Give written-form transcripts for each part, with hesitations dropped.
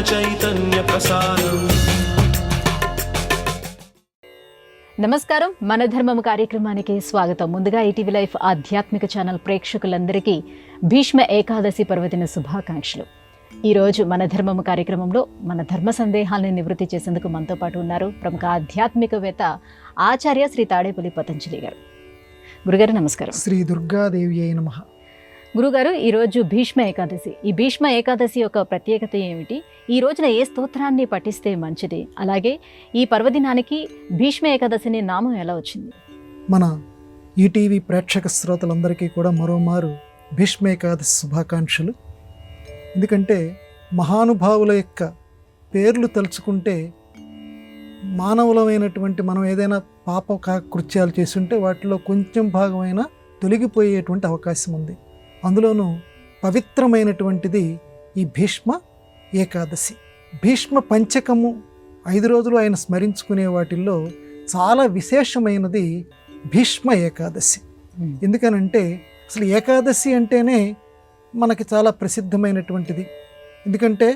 చైతన్య ప్రసారం. నమస్కారం, మన ధర్మం కార్యక్రమానికి స్వాగతం. ముందుగా ఈటీవీ లైఫ్ ఆధ్యాత్మిక ఛానల్ ప్రేక్షకులందరికీ భీష్మ ఏకాదశి పర్వదిన శుభాకాంక్షలు. ఈరోజు మన ధర్మం కార్యక్రమంలో మన ధర్మ సందేహాలను నివృత్తి చేసేందుకు మనతో పాటు ఉన్నారు ప్రముఖ ఆధ్యాత్మికవేత్త ఆచార్య శ్రీ తాడేపల్లి పతంజలి గారు. గురుగారు నమస్కారం. శ్రీ దుర్గాదేవి అయిన నమః. గురుగారు, ఈరోజు భీష్మ ఏకాదశి. ఈ భీష్మ ఏకాదశి యొక్క ప్రత్యేకత ఏమిటి? ఈ రోజున ఏ స్తోత్రాన్ని పఠిస్తే మంచిది? అలాగే ఈ పర్వదినానికి భీష్మ ఏకాదశిని నామం ఎలా వచ్చింది? మన ఈటీవీ ప్రేక్షక శ్రోతలందరికీ కూడా మరోమారు భీష్మ ఏకాదశి శుభాకాంక్షలు. ఎందుకంటే మహానుభావుల యొక్క పేర్లు తలుచుకుంటే మానవులమైనటువంటి మనం ఏదైనా పాప కృత్యాలు చేస్తుంటే వాటిలో కొంచెం భాగమైన తొలగిపోయేటువంటి అవకాశం ఉంది. అందులోనూ పవిత్రమైనటువంటిది ఈ భీష్మ ఏకాదశి. భీష్మ పంచకము 5 రోజులు ఆయన స్మరించుకునే వాటిల్లో చాలా విశేషమైనది భీష్మ ఏకాదశి. ఎందుకనంటే అసలు ఏకాదశి అంటేనే మనకి చాలా ప్రసిద్ధమైనటువంటిది. ఎందుకంటే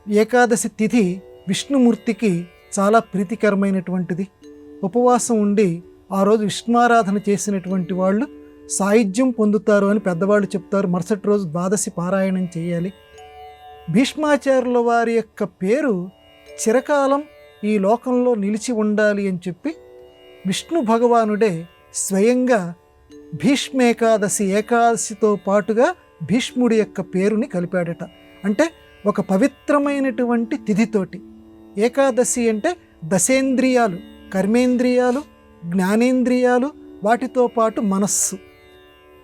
ఏకాదశి తిథి విష్ణుమూర్తికి చాలా ప్రీతికరమైనటువంటిది. ఉపవాసం ఉండి ఆ రోజు విష్ణుఆరాధన చేసినటువంటి వాళ్ళు సాయుధ్యం పొందుతారు అని పెద్దవాళ్ళు చెప్తారు. మరుసటి రోజు ద్వాదశి పారాయణం చేయాలి. భీష్మాచార్యుల వారి యొక్క పేరు చిరకాలం ఈ లోకంలో నిలిచి ఉండాలి అని చెప్పి విష్ణు భగవానుడే స్వయంగా భీష్మేకాదశి ఏకాదశితో పాటుగా భీష్ముడి యొక్క పేరుని కలిపాడట. అంటే ఒక పవిత్రమైనటువంటి తిథితోటి. ఏకాదశి అంటే దశేంద్రియాలు, కర్మేంద్రియాలు, జ్ఞానేంద్రియాలు, వాటితో పాటు మనస్సు,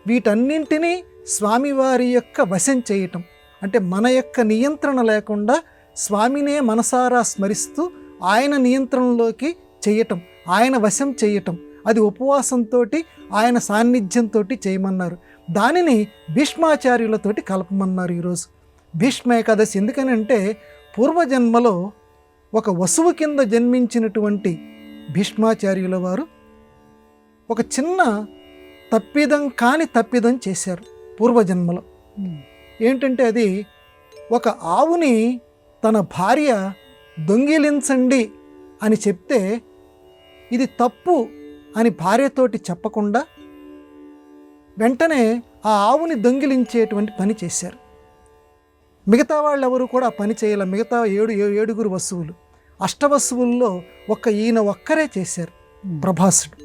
వీటన్నింటినీ స్వామివారి యొక్క వశం చేయటం. అంటే మన యొక్క నియంత్రణ లేకుండా స్వామినే మనసారా స్మరిస్తూ ఆయన నియంత్రణలోకి చేయటం, ఆయన వశం చేయటం, అది ఉపవాసంతో ఆయన సాన్నిధ్యంతో చేయమన్నారు. దానిని భీష్మాచార్యులతోటి కలపమన్నారు ఈరోజు భీష్మ ఏకాదశి. ఎందుకని అంటే పూర్వజన్మలో ఒక వసువు కింద జన్మించినటువంటి భీష్మాచార్యుల వారు ఒక చిన్న తప్పిదం చేశారు పూర్వజన్మలో. ఏంటంటే అది ఒక ఆవుని తన భార్య దొంగిలించండి అని చెప్తే ఇది తప్పు అని భార్యతోటి చెప్పకుండా వెంటనే ఆ ఆవుని దొంగిలించేటువంటి పని చేశారు. మిగతా వాళ్ళు ఎవరు కూడా ఆ పని చేయాల. మిగతా 7 వసువులు, అష్టవసువుల్లో ఈయన ఒక్కరే చేశారు, ప్రభాసుడు.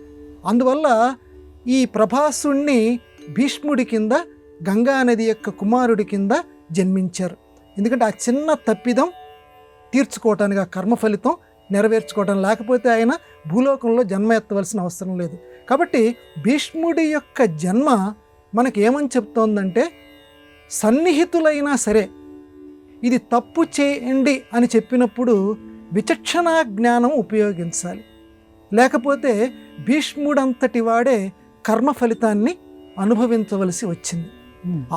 అందువల్ల ఈ ప్రభాసుణ్ణి భీష్ముడి కింద, గంగానది యొక్క కుమారుడి కింద జన్మించారు. ఎందుకంటే ఆ చిన్న తప్పిదం తీర్చుకోవటానికి, ఆ కర్మ ఫలితం నెరవేర్చుకోవటం, లేకపోతే ఆయన భూలోకంలో జన్మ ఎత్తవలసిన అవసరం లేదు. కాబట్టి భీష్ముడి యొక్క జన్మ మనకి ఏమని చెప్తోందంటే, సన్నిహితులైనా సరే ఇది తప్పు చేయండి అని చెప్పినప్పుడు విచక్షణా జ్ఞానం ఉపయోగించాలి. లేకపోతే భీష్ముడంతటి వాడే కర్మ ఫలితాన్ని అనుభవించవలసి వచ్చింది.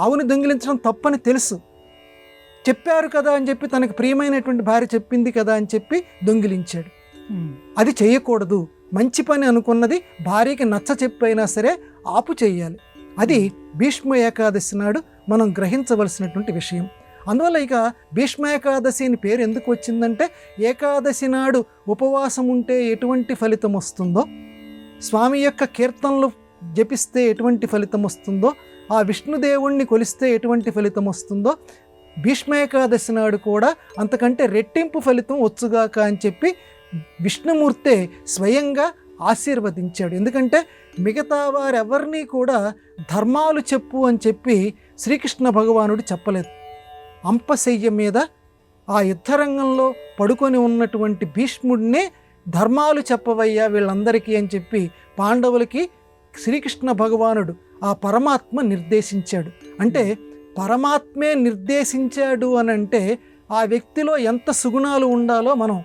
ఆవుని దొంగిలించడం తప్పని తెలుసు, చెప్పారు కదా అని చెప్పి, తనకు ప్రియమైనటువంటి భార్య చెప్పింది కదా అని చెప్పి దొంగిలించాడు. అది చేయకూడదు. మంచి పని అనుకున్నది భార్యకి నచ్చ చెప్పైనా సరే ఆపు చేయాలి. అది భీష్మ ఏకాదశి నాడు మనం గ్రహించవలసినటువంటి విషయం. అందువల్ల ఇక భీష్మ ఏకాదశి అని పేరు ఎందుకు వచ్చిందంటే, ఏకాదశి నాడు ఉపవాసం ఉంటే ఎటువంటి ఫలితం వస్తుందో, స్వామి యొక్క కీర్తనలు జపిస్తే ఎటువంటి ఫలితం వస్తుందో, ఆ విష్ణుదేవుణ్ణి కొలిస్తే ఎటువంటి ఫలితం వస్తుందో, భీష్మ ఏకాదశి నాడు కూడా అంతకంటే రెట్టింపు ఫలితం వచ్చుగాక అని చెప్పి విష్ణుమూర్తే స్వయంగా ఆశీర్వదించాడు. ఎందుకంటే మిగతా వారెవరినీ కూడా ధర్మాలు చెప్పు అని చెప్పి శ్రీకృష్ణ భగవానుడు చెప్పలేదు. అంపశయ్య మీద ఆ యుద్ధరంగంలో పడుకొని ఉన్నటువంటి భీష్ముడినే ధర్మాలు చెప్పవయ్యా వీళ్ళందరికీ అని చెప్పి పాండవులకి శ్రీకృష్ణ భగవానుడు, ఆ పరమాత్మ నిర్దేశించాడు. అంటే పరమాత్మే నిర్దేశించాడు అని అంటే ఆ వ్యక్తిలో ఎంత సుగుణాలు ఉండాలో మనం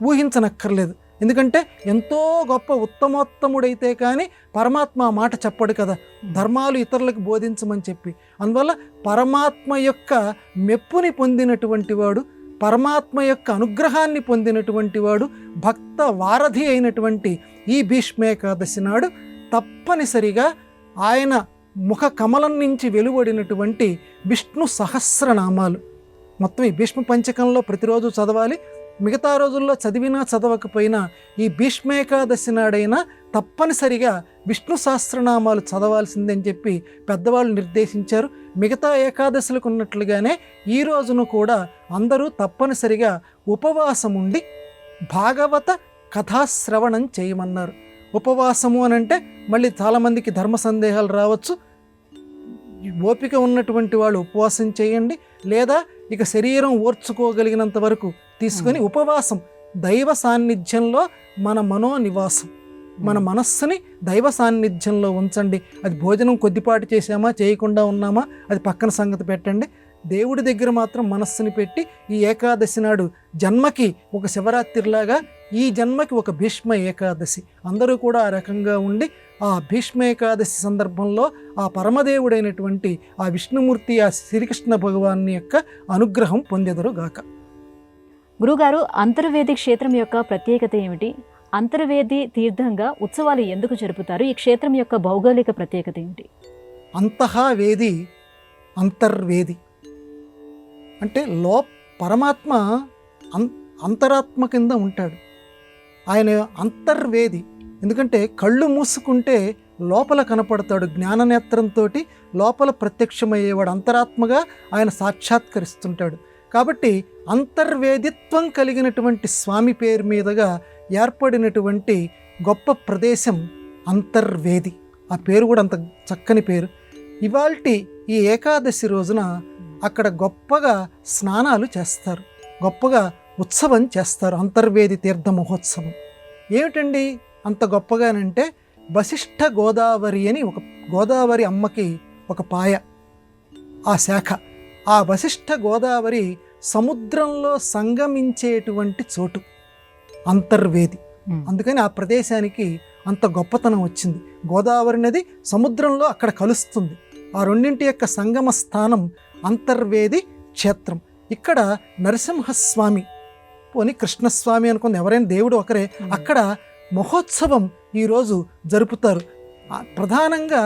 ఊహించనక్కర్లేదు. ఎందుకంటే ఎంతో గొప్ప ఉత్తమోత్తముడైతే కానీ పరమాత్మ ఆ మాట చెప్పడు కదా, ధర్మాలు ఇతరులకు బోధించమని చెప్పి. అందువల్ల పరమాత్మ యొక్క మెప్పుని పొందినటువంటి వాడు, పరమాత్మ యొక్క అనుగ్రహాన్ని పొందినటువంటి వాడు, భక్త వారధి అయినటువంటి ఈ భీష్మేకాదశి నాడు తప్పనిసరిగా ఆయన ముఖ కమలం నుంచి వెలువడినటువంటి విష్ణు సహస్రనామాలు మొత్తం ఈ భీష్మ పంచకంలో ప్రతిరోజు చదవాలి. మిగతా రోజుల్లో చదివినా చదవకపోయినా ఈ భీష్మేకాదశి నాడైనా తప్పనిసరిగా విష్ణు సహస్రనామాలు చదవాల్సిందని చెప్పి పెద్దవాళ్ళు నిర్దేశించారు. మిగతా ఏకాదశులకు ఉన్నట్లుగానే ఈ రోజును కూడా అందరూ తప్పనిసరిగా ఉపవాసం ఉండి భాగవత కథాశ్రవణం చేయమన్నారు. ఉపవాసము అని అంటే మళ్ళీ చాలామందికి ధర్మ సందేహాలు రావచ్చు. ఓపిక ఉన్నటువంటి వాళ్ళు ఉపవాసం చేయండి, లేదా ఇక శరీరం ఓర్చుకోగలిగినంత వరకు తీసుకొని ఉపవాసం దైవ సాన్నిధ్యంలో మన మనోనివాసం, మన మనస్సుని దైవ సాన్నిధ్యంలో ఉంచండి. అది భోజనం కొద్దిపాటి చేసామా చేయకుండా ఉన్నామా అది పక్కన సంగతి పెట్టండి. దేవుడి దగ్గర మాత్రం మనస్సుని పెట్టి ఈ ఏకాదశి నాడు జన్మకి ఒక శివరాత్రిలాగా ఈ జన్మకి ఒక భీష్మ ఏకాదశి అందరూ కూడా ఆ రకంగా ఉండి ఆ భీష్మ ఏకాదశి సందర్భంలో ఆ పరమదేవుడైనటువంటి ఆ విష్ణుమూర్తి ఆ శ్రీకృష్ణ భగవాన్ యొక్క అనుగ్రహం పొందెదరుగాక. గురుగారు, అంతర్వేది క్షేత్రం యొక్క ప్రత్యేకత ఏమిటి? అంతర్వేది తీర్థంగా ఉత్సవాలు ఎందుకు జరుపుతారు? ఈ క్షేత్రం యొక్క భౌగోళిక ప్రత్యేకత ఏమిటి? అంతఃవేది, అంతర్వేది అంటే పరమాత్మ అంతరాత్మ కింద ఉంటాడు. ఆయన అంతర్వేది, ఎందుకంటే కళ్ళు మూసుకుంటే లోపల కనపడతాడు. జ్ఞాననేత్రంతో లోపల ప్రత్యక్షమయ్యేవాడు, అంతరాత్మగా ఆయన సాక్షాత్కరిస్తుంటాడు. కాబట్టి అంతర్వేదిత్వం కలిగినటువంటి స్వామి పేరు మీదుగా ఏర్పడినటువంటి గొప్ప ప్రదేశం అంతర్వేది. ఆ పేరు కూడా అంత చక్కని పేరు. ఇవాల్టి ఈ ఏకాదశి రోజున అక్కడ గొప్పగా స్నానాలు చేస్తారు, గొప్పగా ఉత్సవం చేస్తారు. అంతర్వేది తీర్థ మహోత్సవం ఏమిటండి అంత గొప్పగానంటే, వశిష్ఠ గోదావరి అని ఒక గోదావరి అమ్మకి ఒక పాయ, ఆ శాఖ. ఆ వశిష్ఠ గోదావరి సముద్రంలో సంగమించేటువంటి చోటు అంతర్వేది. అందుకని ఆ ప్రదేశానికి అంత గొప్పతనం వచ్చింది. గోదావరి నది సముద్రంలో అక్కడ కలుస్తుంది. ఆ రెండింటి యొక్క సంగమ స్థానం అంతర్వేది క్షేత్రం. ఇక్కడ నరసింహస్వామి, పోని కృష్ణస్వామి అనుకుంది, ఎవరైనా దేవుడు ఒకరే, అక్కడ మహోత్సవం ఈరోజు జరుపుతారు. ప్రధానంగా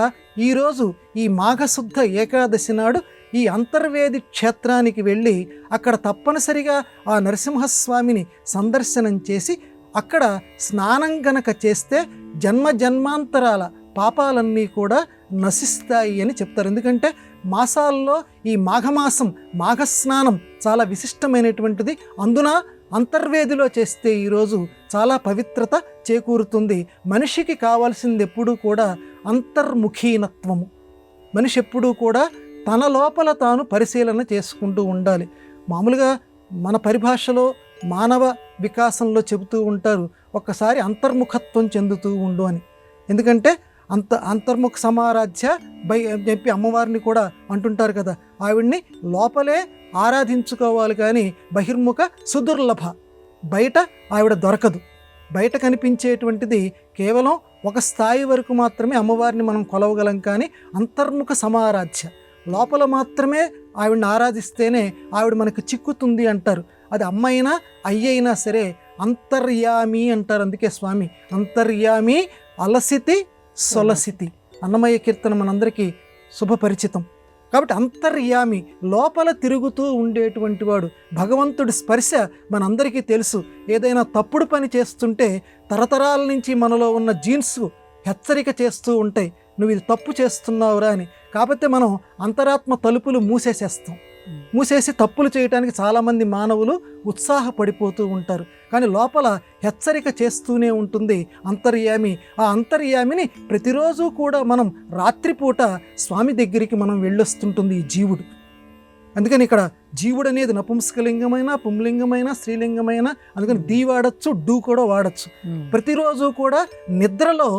ఈరోజు ఈ మాఘశుద్ధ ఏకాదశి నాడు ఈ అంతర్వేది క్షేత్రానికి వెళ్ళి అక్కడ తప్పనిసరిగా ఆ నరసింహస్వామిని సందర్శనం చేసి అక్కడ స్నానం గనక చేస్తే జన్మ జన్మాంతరాల పాపాలన్నీ కూడా నశిస్తాయి అని చెప్తారు. ఎందుకంటే మాసాల్లో ఈ మాఘమాసం మాఘస్నానం చాలా విశిష్టమైనటువంటిది. అందున అంతర్వేదిలో చేస్తే ఈరోజు చాలా పవిత్రత చేకూరుతుంది. మనిషికి కావాల్సింది ఎప్పుడూ కూడా అంతర్ముఖీనత్వము. మనిషి ఎప్పుడూ కూడా తన లోపల తాను పరిశీలన చేసుకుంటూ ఉండాలి. మామూలుగా మన పరిభాషలో మానవ వికాసంలో చెబుతూ ఉంటారు, ఒక్కసారి అంతర్ముఖత్వం చెందుతూ ఉండు అని. ఎందుకంటే అంతర్ముఖ సమారాధ్య అని చెప్పి అమ్మవారిని కూడా అంటుంటారు కదా. ఆవిడ్ని లోపలే ఆరాధించుకోవాలి, కానీ బహిర్ముఖ సుదుర్లభ, బయట ఆవిడ దొరకదు. బయట కనిపించేటువంటిది కేవలం ఒక స్థాయి వరకు మాత్రమే అమ్మవారిని మనం కొలవగలం, కానీ అంతర్ముఖ సమారాధ్య లోపల మాత్రమే ఆవిడని ఆరాధిస్తేనే ఆవిడ మనకు చిక్కుతుంది అంటారు. అది అమ్మైనా అయ్యైనా సరే అంతర్యామి అంటారు. అందుకే స్వామి అంతర్యామి అలసితి సొలసితి అన్నమయ్య కీర్తన మనందరికీ శుభపరిచితం. కాబట్టి అంతర్యామి లోపల తిరుగుతూ ఉండేటువంటి వాడు. భగవంతుడి స్పర్శ మనందరికీ తెలుసు. ఏదైనా తప్పుడు పని చేస్తుంటే తరతరాల నుంచి మనలో ఉన్న జీన్స్ హెచ్చరిక చేస్తూ ఉంటాయి, నువ్వు ఇది తప్పు చేస్తున్నావురా అని. కాకపోతే మనం అంతరాత్మ తలుపులు మూసేసి తప్పులు చేయడానికి చాలామంది మానవులు ఉత్సాహపడిపోతూ ఉంటారు, కానీ లోపల హెచ్చరిక చేస్తూనే ఉంటుంది అంతర్యామి. ఆ అంతర్యామిని ప్రతిరోజు కూడా మనం రాత్రిపూట స్వామి దగ్గరికి మనం వెళ్ళొస్తుంటుంది ఈ జీవుడు. అందుకని ఇక్కడ జీవుడు అనేది నపుంసకలింగమైనా పుంలింగమైనా స్త్రీలింగమైనా, అందుకని దీ వాడచ్చు, డూ కూడా వాడచ్చు. ప్రతిరోజు కూడా నిద్రలో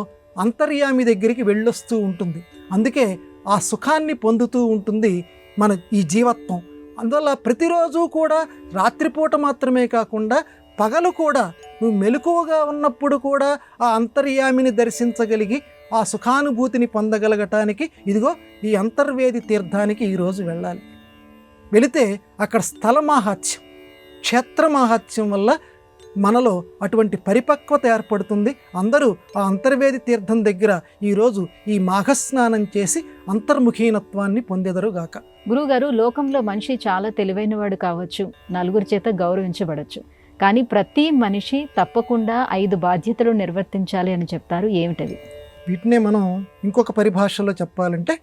అంతర్యామి దగ్గరికి వెళ్ళొస్తూ ఉంటుంది. అందుకే ఆ సుఖాన్ని పొందుతూ ఉంటుంది మన ఈ జీవత్వం. అందువల్ల ప్రతిరోజు కూడా రాత్రిపూట మాత్రమే కాకుండా పగలు కూడా నువ్వు మెలకువగా ఉన్నప్పుడు కూడా ఆ అంతర్యామిని దర్శించగలిగి ఆ సుఖానుభూతిని పొందగలగటానికి ఇదిగో ఈ అంతర్వేది తీర్థానికి ఈరోజు వెళ్ళాలి. వెళితే అక్కడ స్థల మాహాత్యం, క్షేత్ర మాహాత్యం వల్ల మనలో అటువంటి పరిపక్వత ఏర్పడుతుంది. అందరూ ఆ అంతర్వేది తీర్థం దగ్గర ఈరోజు ఈ మాఘస్నానం చేసి అంతర్ముఖీనత్వాన్ని పొందెదరుగాక. గురువుగారు, లోకంలో మనిషి చాలా తెలివైనవాడు కావచ్చు, నలుగురి చేత గౌరవించబడచ్చు, కానీ ప్రతి మనిషి తప్పకుండా 5 బాధ్యతలు నిర్వర్తించాలి అని చెప్తారు. ఏమిటవి? వీటినే మనం ఇంకొక పరిభాషలో చెప్పాలంటే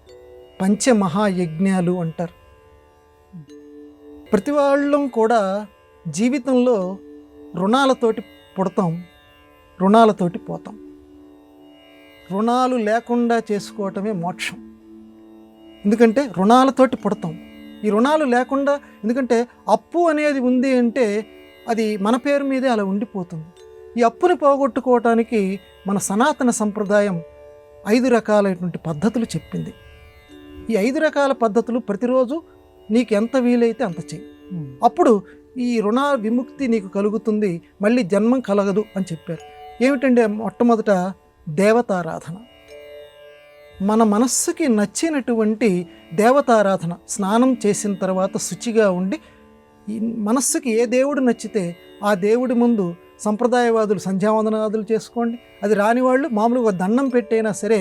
పంచమహాయజ్ఞాలు అంటారు. ప్రతి వాళ్ళం కూడా జీవితంలో రుణాలతోటి పుడతాం, రుణాలతోటి పోతాం. రుణాలు లేకుండా చేసుకోవటమే మోక్షం. ఎందుకంటే రుణాలతోటి పుడతాం. ఈ రుణాలు లేకుండా, ఎందుకంటే అప్పు అనేది ఉంది అంటే అది మన పేరు మీదే అలా ఉండిపోతుంది. ఈ అప్పుని పోగొట్టుకోవటానికి మన సనాతన సంప్రదాయం 5 రకాలైనటువంటి పద్ధతులు చెప్పింది. ఈ 5 రకాల పద్ధతులు ప్రతిరోజు నీకు ఎంత వీలైతే అంత చెయ్యి. అప్పుడు ఈ రుణ విముక్తి నీకు కలుగుతుంది, మళ్ళీ జన్మం కలగదు అని చెప్పారు. ఏమిటంటే మొట్టమొదట దేవతారాధన. మన మనస్సుకి నచ్చినటువంటి దేవతారాధన. స్నానం చేసిన తర్వాత శుచిగా ఉండి మనస్సుకి ఏ దేవుడు నచ్చితే ఆ దేవుడి ముందు సంప్రదాయవాదులు సంధ్యావందనాదులు చేసుకోండి. అది రాని వాళ్ళు మామూలుగా దండం పెట్టైనా సరే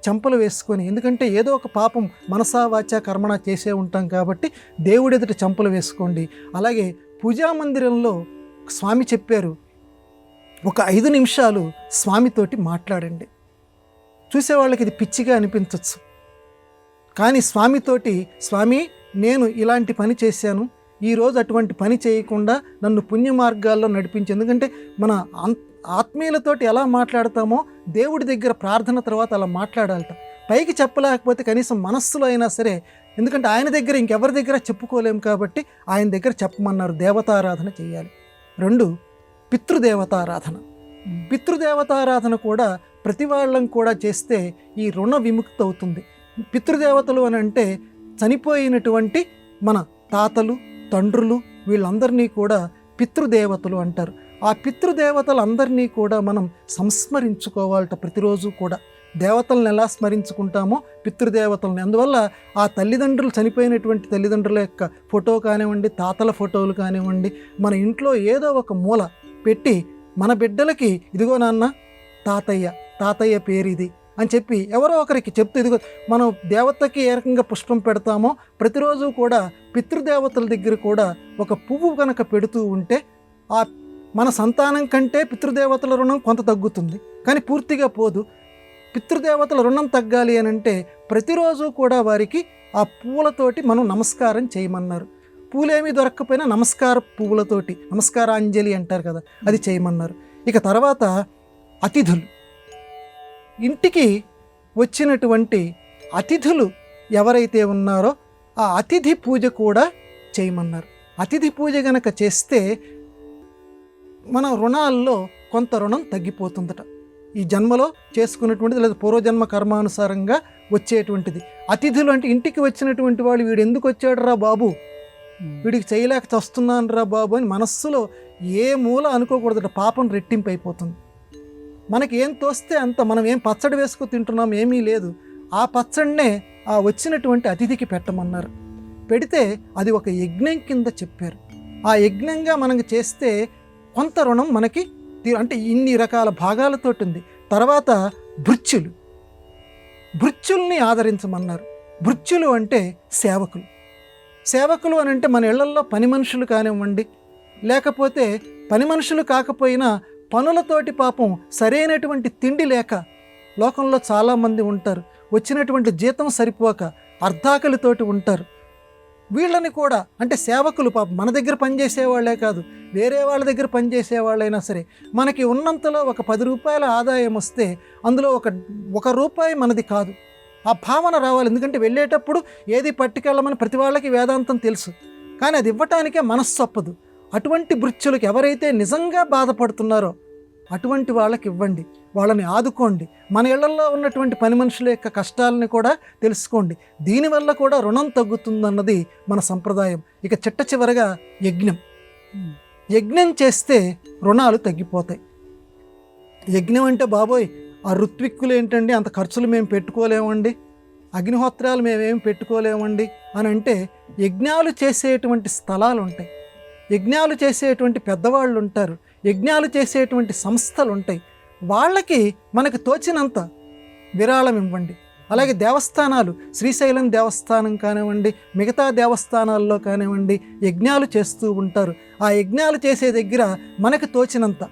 చెంపలు వేసుకొని, ఎందుకంటే ఏదో ఒక పాపం మనసా వాచా కర్మణ చేసే ఉంటాం కాబట్టి దేవుడి ఎదుట చెంపలు వేసుకోండి. అలాగే పూజామందిరంలో స్వామి చెప్పారు, ఒక 5 నిమిషాలు స్వామితోటి మాట్లాడండి. చూసేవాళ్ళకి ఇది పిచ్చిగా అనిపించవచ్చు, కానీ స్వామితోటి, స్వామి నేను ఇలాంటి పని చేశాను, ఈరోజు అటువంటి పని చేయకుండా నన్ను పుణ్య మార్గాల్లో నడిపించి. ఎందుకంటే మన ఆత్మీయులతోటి ఎలా మాట్లాడతామో దేవుడి దగ్గర ప్రార్థన తర్వాత అలా మాట్లాడాలట. పైకి చెప్పలేకపోతే కనీసం మనస్సులో అయినా సరే, ఎందుకంటే ఆయన దగ్గర ఇంకెవరి దగ్గర చెప్పుకోలేము కాబట్టి ఆయన దగ్గర చెప్పమన్నారు. దేవతారాధన చేయాలి. 2 పితృదేవతారాధన. పితృదేవతారాధన కూడా ప్రతి వాళ్ళం కూడా చేస్తే ఈ రుణ విముక్తి అవుతుంది. పితృదేవతలు అని అంటే చనిపోయినటువంటి మన తాతలు, తండ్రులు, వీళ్ళందరినీ కూడా పితృదేవతలు అంటారు. ఆ పితృదేవతలందరినీ కూడా మనం సంస్మరించుకోవాలట ప్రతిరోజు కూడా. దేవతలను ఎలా స్మరించుకుంటామో పితృదేవతలను. అందువల్ల ఆ తల్లిదండ్రులు, చనిపోయినటువంటి తల్లిదండ్రుల యొక్క ఫోటో కానివ్వండి, తాతల ఫోటోలు కానివ్వండి, మన ఇంట్లో ఏదో ఒక మూల పెట్టి మన బిడ్డలకి ఇదిగో నాన్న తాతయ్య పేరు ఇది అని చెప్పి ఎవరో ఒకరికి చెప్తూ, ఇదిగో మనం దేవతకి ఏ రకంగా పుష్పం పెడతామో ప్రతిరోజు కూడా పితృదేవతల దగ్గర కూడా ఒక పువ్వు కనుక పెడుతూ ఉంటే ఆ మన సంతానం కంటే పితృదేవతల రుణం కొంత తగ్గుతుంది, కానీ పూర్తిగా పోదు. పితృదేవతల రుణం తగ్గాలి అని అంటే ప్రతిరోజు కూడా వారికి ఆ పువ్వులతోటి మనం నమస్కారం చేయమన్నారు. పూలేమీ దొరక్కపోయినా నమస్కార పువ్వులతోటి, నమస్కారాంజలి అంటారు కదా, అది చేయమన్నారు. ఇక తర్వాత అతిథులు. ఇంటికి వచ్చినటువంటి అతిథులు ఎవరైతే ఉన్నారో ఆ అతిథి పూజ కూడా చేయమన్నారు. అతిథి పూజ గనక చేస్తే మన రుణాల్లో కొంత రుణం తగ్గిపోతుందట. ఈ జన్మలో చేసుకున్నటువంటిది లేదా పూర్వజన్మ కర్మానుసారంగా వచ్చేటువంటిది. అతిథులు అంటే ఇంటికి వచ్చినటువంటి వాళ్ళు, వీడు ఎందుకు వచ్చాడు రా బాబు, వీడికి చేయలేక చస్తున్నాను రా బాబు అని మనస్సులో ఏ మూల అనుకోకూడదట. పాపం రెట్టింపు అయిపోతుంది. మనకి ఏం తోస్తే అంత, మనం ఏం పచ్చడి వేసుకు తింటున్నాం ఏమీ లేదు, ఆ పచ్చడినే ఆ వచ్చినటువంటి అతిథికి పెట్టమన్నారు. పెడితే అది ఒక యజ్ఞం కింద చెప్పారు. ఆ యజ్ఞంగా మనకి చేస్తే కొంత రుణం మనకి అంటే ఇన్ని రకాల భాగాలతో ఉంది. తర్వాత భృత్యుల్ని ఆదరించమన్నారు. భృత్యులు అంటే సేవకులు. సేవకులు అని అంటే మన ఇళ్లల్లో పని మనుషులు కానివ్వండి, లేకపోతే పని మనుషులు కాకపోయినా పనులతోటి పాపం సరైనటువంటి తిండి లేక లోకంలో చాలామంది ఉంటారు. వచ్చినటువంటి జీతం సరిపోక అర్ధాకలితోటి ఉంటారు. వీళ్ళని కూడా అంటే సేవకులు పాపం మన దగ్గర పనిచేసేవాళ్లే కాదు, వేరే వాళ్ళ దగ్గర పనిచేసేవాళ్ళైనా సరే, మనకి ఉన్నంతలో ఒక 10 రూపాయల ఆదాయం వస్తే అందులో ఒక రూపాయి మనది కాదు, ఆ భావన రావాలి. ఎందుకంటే వెళ్ళేటప్పుడు ఏది పట్టుకెళ్ళమని ప్రతి వాళ్ళకి వేదాంతం తెలుసు, కానీ అది ఇవ్వటానికే మనస్సు ఒప్పదు. అటువంటి భృత్యులకు ఎవరైతే నిజంగా బాధపడుతున్నారో అటువంటి వాళ్ళకి ఇవ్వండి, వాళ్ళని ఆదుకోండి. మన ఇళ్లలో ఉన్నటువంటి పని మనుషుల యొక్క కష్టాలని కూడా తెలుసుకోండి. దీనివల్ల కూడా రుణం తగ్గుతుందన్నది మన సంప్రదాయం. ఇక చిట్ట చివరగా యజ్ఞం చేస్తే రుణాలు తగ్గిపోతాయి. యజ్ఞం అంటే బాబోయ్ ఆ ఋత్విక్కులు ఏంటండి, అంత ఖర్చులు మేము పెట్టుకోలేమండి, అగ్నిహోత్రాలు మేమేమి పెట్టుకోలేమండి అని అంటే, యజ్ఞాలు చేసేటువంటి స్థలాలు ఉంటాయి, యజ్ఞాలు చేసేటువంటి పెద్దవాళ్ళు ఉంటారు. యజ్ఞాలు చేసేటువంటి సంస్థలు ఉంటాయి, వాళ్ళకి మనకు తోచినంత విరాళం ఇవ్వండి. అలాగే దేవస్థానాలు, శ్రీశైలం దేవస్థానం కానివ్వండి, మిగతా దేవస్థానాల్లో కానివ్వండి యజ్ఞాలు చేస్తూ ఉంటారు. ఆ యజ్ఞాలు చేసే దగ్గర మనకు తోచినంత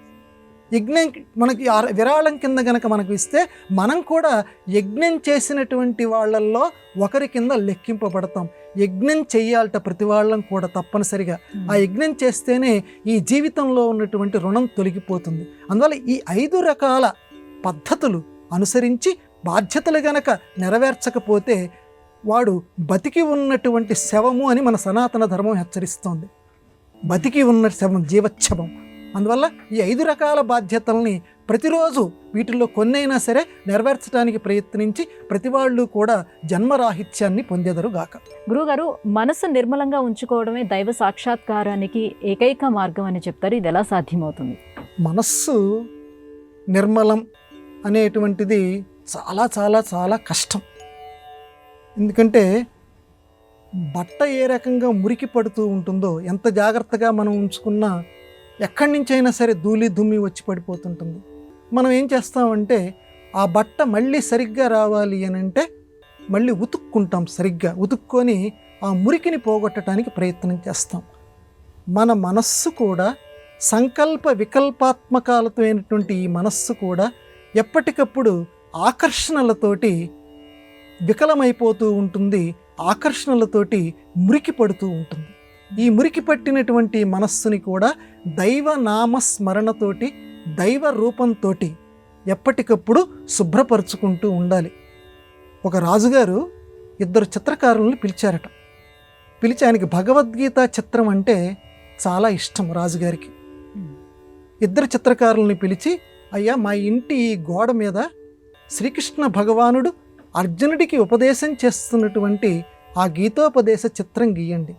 యజ్ఞం మనకి విరాళం కింద గనక మనకు ఇస్తే మనం కూడా యజ్ఞం చేసినటువంటి వాళ్ళల్లో ఒకరి కింద లెక్కింపబడతాం. యజ్ఞం చెయ్యాలట ప్రతి వాళ్ళం కూడా తప్పనిసరిగా. ఆ యజ్ఞం చేస్తేనే ఈ జీవితంలో ఉన్నటువంటి రుణం తొలగిపోతుంది. అందువల్ల ఈ 5 రకాల పద్ధతులు అనుసరించి బాధ్యతలు గనక నెరవేర్చకపోతే వాడు బతికి ఉన్నటువంటి శవము అని మన సనాతన ధర్మం హెచ్చరిస్తోంది. బతికి ఉన్న శవం జీవచ్ఛవం. అందువల్ల ఈ 5 రకాల బాధ్యతల్ని ప్రతిరోజు వీటిల్లో కొన్నైనా సరే నెరవేర్చడానికి ప్రయత్నించి ప్రతి వాళ్ళు కూడా జన్మరాహిత్యాన్ని పొందేదరుగాక. గురుగారు, మనసు నిర్మలంగా ఉంచుకోవడమే దైవ సాక్షాత్కారానికి ఏకైక మార్గం అని చెప్తారు. ఇది ఎలా సాధ్యమవుతుంది? మనస్సు నిర్మలం అనేటువంటిది చాలా చాలా చాలా కష్టం. ఎందుకంటే బట్ట ఏ రకంగా మురికి పడుతూ ఉంటుందో, ఎంత జాగ్రత్తగా మనం ఉంచుకున్నా ఎక్కడి నుంచైనా సరే ధూళి దుమ్మి వచ్చి పడిపోతుంటుంది. మనం ఏం చేస్తామంటే ఆ బట్ట మళ్ళీ సరిగ్గా రావాలి అని అంటే మళ్ళీ ఉతుక్కుంటాం. సరిగ్గా ఉతుక్కొని ఆ మురికిని పోగొట్టడానికి ప్రయత్నం చేస్తాం. మన మనస్సు కూడా సంకల్ప వికల్పాత్మకాలతో అయినటువంటి ఈ మనస్సు కూడా ఎప్పటికప్పుడు ఆకర్షణలతోటి వికలమైపోతూ ఉంటుంది, ఆకర్షణలతోటి మురికి పడుతూ ఉంటుంది. ఈ మురికి పట్టినటువంటి మనస్సుని కూడా దైవ నామస్మరణతోటి దైవ రూపంతో ఎప్పటికప్పుడు శుభ్రపరుచుకుంటూ ఉండాలి. ఒక రాజుగారు 2 చిత్రకారులను పిలిచారట. పిలిచి ఆయనకి భగవద్గీత చిత్రం అంటే చాలా ఇష్టం రాజుగారికి. 2 చిత్రకారుల్ని పిలిచి, అయ్యా మా ఇంటి ఈ గోడ మీద శ్రీకృష్ణ భగవానుడు అర్జునుడికి ఉపదేశం చేస్తున్నటువంటి ఆ గీతోపదేశ చిత్రం గీయండి.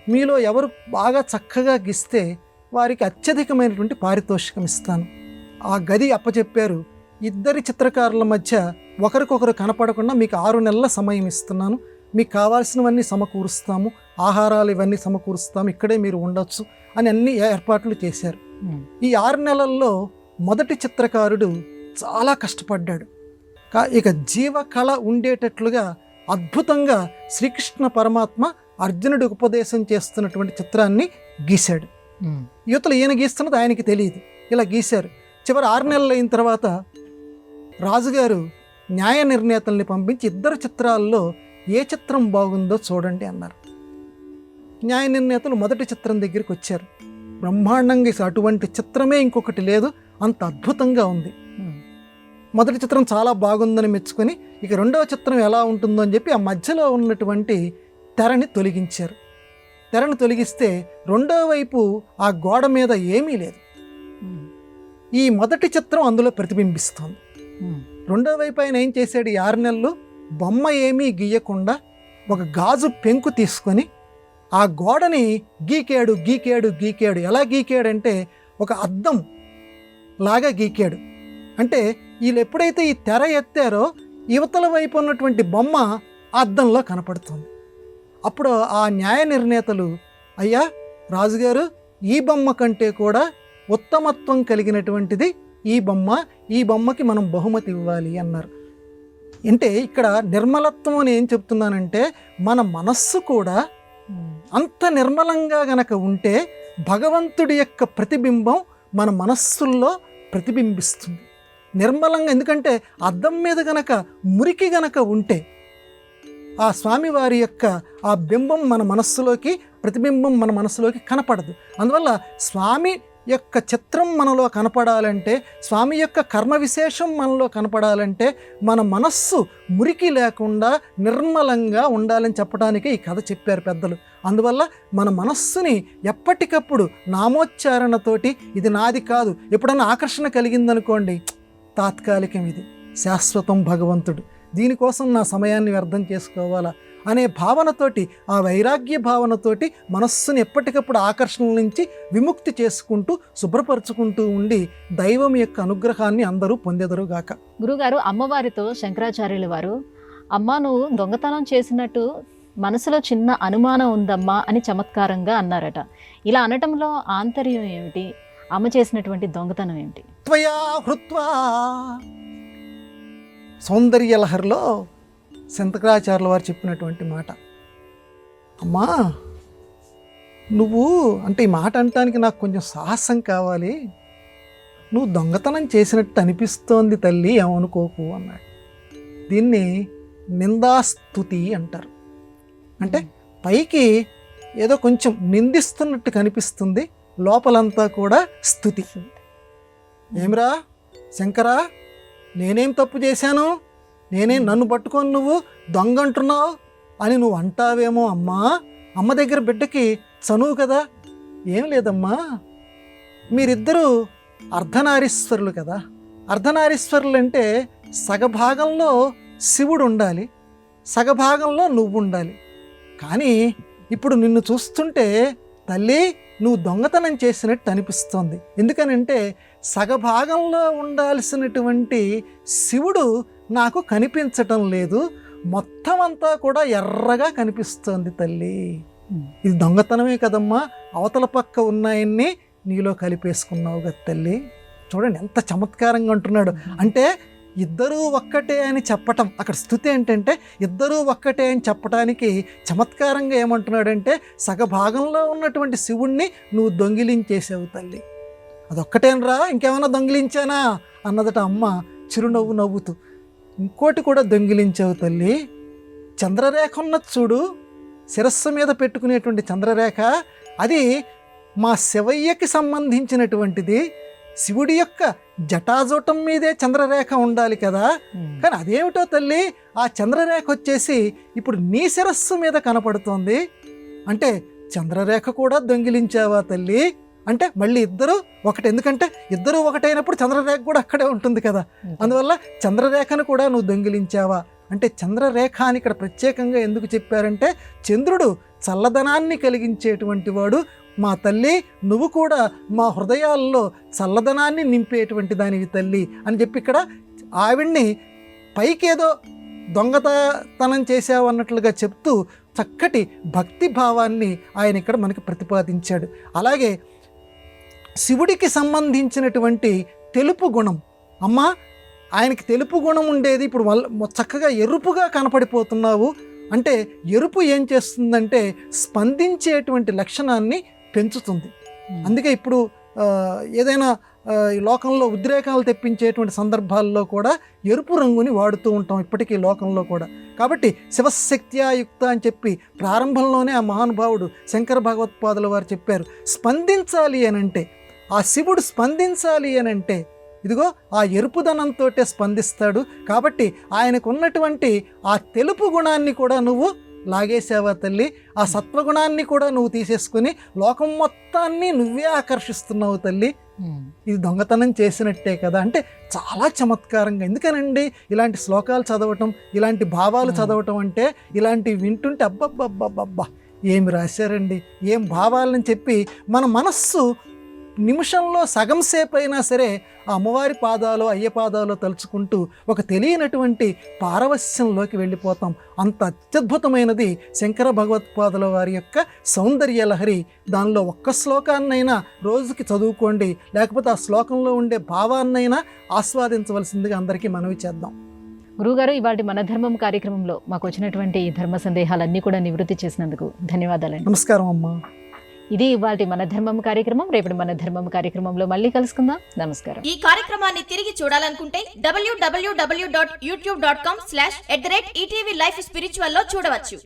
మీలో ఎవరు బాగా చక్కగా గీస్తే వారికి అత్యధికమైనటువంటి పారితోషికం ఇస్తాను. ఆ గది అప్పచెప్పారు. 2 చిత్రకారుల మధ్య ఒకరికొకరు కనపడకుండా మీకు 6 నెలల సమయం ఇస్తున్నాను, మీకు కావాల్సినవన్నీ సమకూరుస్తాము, ఆహారాలు ఇవన్నీ సమకూరుస్తాము, ఇక్కడే మీరు ఉండొచ్చు అని అన్ని ఏర్పాట్లు చేశారు. ఈ 6 నెలల్లో మొదటి చిత్రకారుడు చాలా కష్టపడ్డాడు. ఇక జీవకళ ఉండేటట్లుగా అద్భుతంగా శ్రీకృష్ణ పరమాత్మ అర్జునుడి ఉపదేశం చేస్తున్నటువంటి చిత్రాన్ని గీశాడు. యువతలు ఈయన గీస్తున్నది ఆయనకి తెలియదు. ఇలా గీశారు. చివరి 6 నెలలు అయిన తర్వాత రాజుగారు న్యాయ నిర్ణేతల్ని పంపించి 2 చిత్రాల్లో ఏ చిత్రం బాగుందో చూడండి అన్నారు. న్యాయ నిర్ణేతలు మొదటి చిత్రం దగ్గరికి వచ్చారు. బ్రహ్మాండంగా అటువంటి చిత్రమే ఇంకొకటి లేదు, అంత అద్భుతంగా ఉంది. మొదటి చిత్రం చాలా బాగుందని మెచ్చుకొని ఇక 2వ చిత్రం ఎలా ఉంటుందో అని చెప్పి ఆ మధ్యలో ఉన్నటువంటి తెరని తొలగించారు. తెరను తొలగిస్తే 2వ వైపు ఆ గోడ మీద ఏమీ లేదు. ఈ మొదటి చిత్రం అందులో ప్రతిబింబిస్తోంది. 2వ వైపు ఆయన ఏం చేశాడు? 6 నెలలు బొమ్మ ఏమీ గీయకుండా ఒక గాజు పెంకు తీసుకొని ఆ గోడని గీకాడు గీకాడు గీకాడు. ఎలా గీకాడంటే ఒక అద్దం లాగా గీకాడు. అంటే వీళ్ళు ఎప్పుడైతే ఈ తెర ఎత్తారో యువతల వైపు ఉన్నటువంటి బొమ్మ అద్దంలో కనపడుతుంది. అప్పుడు ఆ న్యాయ నిర్ణేతలు, అయ్యా రాజుగారు, ఈ బొమ్మ కంటే కూడా ఉత్తమత్వం కలిగినటువంటిది ఈ బొమ్మ, ఈ బొమ్మకి మనం బహుమతి ఇవ్వాలి అన్నారు. అంటే ఇక్కడ నిర్మలత్వం అని ఏం చెప్తున్నానంటే మన మనస్సు కూడా అంత నిర్మలంగా గనక ఉంటే భగవంతుడి యొక్క ప్రతిబింబం మన మనస్సుల్లో ప్రతిబింబిస్తుంది నిర్మలంగా. ఎందుకంటే అద్దం మీద గనక మురికి గనక ఉంటే ఆ స్వామివారి యొక్క ఆ బింబం మన మనస్సులోకి, ప్రతిబింబం మన మనస్సులోకి కనపడదు. అందువల్ల స్వామి యొక్క చిత్రం మనలో కనపడాలంటే, స్వామి యొక్క కర్మ విశేషం మనలో కనపడాలంటే మన మనస్సు మురికి లేకుండా నిర్మలంగా ఉండాలని చెప్పడానికి ఈ కథ చెప్పారు పెద్దలు. అందువల్ల మన మనస్సుని ఎప్పటికప్పుడు నామోచ్చారణతోటి ఇది నాది కాదు, ఎప్పుడన్నా ఆకర్షణ కలిగిందనుకోండి తాత్కాలికం, ఇది శాశ్వతం భగవంతుడు, దీనికోసం నా సమయాన్ని వ్యర్థం చేసుకోవాలా అనే భావనతోటి, ఆ వైరాగ్య భావనతోటి మనస్సుని ఎప్పటికప్పుడు ఆకర్షణల నుంచి విముక్తి చేసుకుంటూ శుభ్రపరుచుకుంటూ ఉండి దైవం యొక్క అనుగ్రహాన్ని అందరూ పొందెదరుగాక. గురుగారు, అమ్మవారితో శంకరాచార్యుల వారు, అమ్మ నువ్వు దొంగతనం చేసినట్టు మనసులో చిన్న అనుమానం ఉందమ్మా అని చమత్కారంగా అన్నారట. ఇలా అనటంలో ఆంతర్యం ఏమిటి? అమ్మ చేసినటువంటి దొంగతనం ఏంటి? త్వయా హృత్వా సౌందర్యలహరిలో శంకరాచార్యుల వారు చెప్పినటువంటి మాట. అమ్మా నువ్వు అంటే ఈ మాట అనటానికి నాకు కొంచెం సాహసం కావాలి, నువ్వు దొంగతనం చేసినట్టు అనిపిస్తోంది తల్లి, ఏమనుకోకు అన్నాడు. దీన్ని నిందాస్తుతి అంటారు. అంటే పైకి ఏదో కొంచెం నిందిస్తున్నట్టు కనిపిస్తుంది, లోపలంతా కూడా స్తుతి. ఏమిరా శంకరా, నేనేం తప్పు చేశాను, నన్ను పట్టుకొని నువ్వు దొంగ అంటున్నావు అని నువ్వు అంటావేమో అమ్మా. అమ్మ దగ్గర బిడ్డకి చనువు కదా. ఏం లేదమ్మా, మీరిద్దరూ అర్ధనారీశ్వరులు కదా. అర్ధనారీశ్వరులు అంటే సగభాగంలో శివుడు ఉండాలి, సగభాగంలో నువ్వు ఉండాలి. కానీ ఇప్పుడు నిన్ను చూస్తుంటే తల్లి నువ్వు దొంగతనం చేసినట్టు అనిపిస్తోంది. ఎందుకనంటే సగభాగంలో ఉండాల్సినటువంటి శివుడు నాకు కనిపించటం లేదు, మొత్తం అంతా కూడా ఎర్రగా కనిపిస్తోంది తల్లి. ఇది దొంగతనమే కదమ్మా, అవతల పక్క ఉన్నాయన్ని నీలో కలిపేసుకున్నావు కదా తల్లి. చూడండి ఎంత చమత్కారంగా అంటున్నాడు. అంటే ఇద్దరూ ఒక్కటే అని చెప్పటం, అక్కడ స్తుతి ఏంటంటే ఇద్దరూ ఒక్కటే అని చెప్పటానికి చమత్కారంగా ఏమంటున్నాడంటే సగభాగంలో ఉన్నటువంటి శివుణ్ణి నువ్వు దొంగిలించేసావు తల్లి. అదొక్కటేనరా, ఇంకేమైనా దొంగిలించానా అన్నదట అమ్మ చిరునవ్వు నవ్వుతూ. ఇంకోటి కూడా దొంగిలించావు తల్లి. చంద్రరేఖ ఉన్నది చూడు, శిరస్సు మీద పెట్టుకునేటువంటి చంద్రరేఖ, అది మా శివయ్యకి సంబంధించినటువంటిది. శివుడి యొక్క జటాజూటం మీదే చంద్రరేఖ ఉండాలి కదా. కానీ అదేమిటో తల్లి, ఆ చంద్రరేఖ వచ్చేసి ఇప్పుడు నీ శిరస్సు మీద కనపడుతోంది. అంటే చంద్రరేఖ కూడా దొంగిలించావా తల్లి? అంటే మళ్ళీ ఇద్దరు ఒకటి, ఎందుకంటే ఇద్దరు ఒకటైనప్పుడు చంద్రరేఖ కూడా అక్కడే ఉంటుంది కదా. అందువల్ల చంద్రరేఖను కూడా నువ్వు దొంగిలించావా అంటే చంద్రరేఖ అని ఇక్కడ ప్రత్యేకంగా ఎందుకు చెప్పారంటే చంద్రుడు చల్లదనాన్ని కలిగించేటువంటి వాడు. మా తల్లి నువ్వు కూడా మా హృదయాల్లో చల్లదనాన్ని నింపేటువంటి దానివి తల్లి అని చెప్పి ఇక్కడ ఆవిడ్ని పైకేదో దొంగతనం చేసావు అన్నట్లుగా చెప్తూ చక్కటి భక్తి భావాన్ని ఆయన ఇక్కడ మనకి ప్రతిపాదించాడు. అలాగే శివుడికి సంబంధించినటువంటి తెలుపు గుణం, అమ్మ ఆయనకి తెలుపు గుణం ఉండేది, ఇప్పుడు చక్కగా ఎరుపుగా కనపడిపోతున్నావు. అంటే ఎరుపు ఏం చేస్తుందంటే స్పందించేటువంటి లక్షణాన్ని పెంచుతుంది. అందుకే ఇప్పుడు ఏదైనా ఈ లోకంలో ఉద్రేకాలు తెప్పించేటువంటి సందర్భాల్లో కూడా ఎరుపు రంగుని వాడుతూ ఉంటాం ఇప్పటికీ లోకంలో కూడా. కాబట్టి శివశక్త్యాయుక్త అని చెప్పి ప్రారంభంలోనే ఆ మహానుభావుడు శంకర భగవత్పాదుల వారు చెప్పారు. స్పందించాలి అనంటే, ఆ శివుడు స్పందించాలి అనంటే ఇదిగో ఆ ఎరుపుదనంతో స్పందిస్తాడు. కాబట్టి ఆయనకు ఉన్నటువంటి ఆ తెలుపు గుణాన్ని కూడా నువ్వు లాగేసావా తల్లి. ఆ సత్వగుణాన్ని కూడా నువ్వు తీసేసుకుని లోకం మొత్తాన్ని నువ్వే ఆకర్షిస్తున్నావు తల్లి. ఇది దొంగతనం చేసినట్టే కదా. అంటే చాలా చమత్కారంగా, ఎందుకనండి ఇలాంటి శ్లోకాలు చదవటం, ఇలాంటి భావాలు చదవటం అంటే ఇలాంటివి వింటుంటే అబ్బబ్బబ్బబ్బబ్బా ఏమి రాశారండి, ఏం భావాలని చెప్పి మన మనస్సు నిమిషంలో సగం సేపు అయినా సరే ఆ అమ్మవారి పాదాలు అయ్య పాదాలు తలుచుకుంటూ ఒక తెలియనటువంటి పారవస్యంలోకి వెళ్ళిపోతాం. అంత అత్యద్భుతమైనది శంకర భగవత్పాదుల వారి యొక్క సౌందర్య లహరి. దానిలో ఒక్క శ్లోకాన్నైనా రోజుకి చదువుకోండి, లేకపోతే ఆ శ్లోకంలో ఉండే భావాన్నైనా ఆస్వాదించవలసిందిగా అందరికీ మనవి చేద్దాం. గురువుగారు, ఇవాటి మన ధర్మం కార్యక్రమంలో మాకు వచ్చినటువంటి ధర్మ సందేహాలన్నీ కూడా నివృత్తి చేసినందుకు ధన్యవాదాలండి. నమస్కారం అమ్మా. ఇది ఇవాటి మన ధర్మం కార్యక్రమం. రేపటి మన ధర్మం కార్యక్రమంలో మళ్ళీ కలుసుకుందాం. నమస్కారం. ఈ కార్యక్రమాన్ని తిరిగి చూడాలనుకుంటే www.youtube.com/ETV Life Spiritual లో చూడవచ్చు.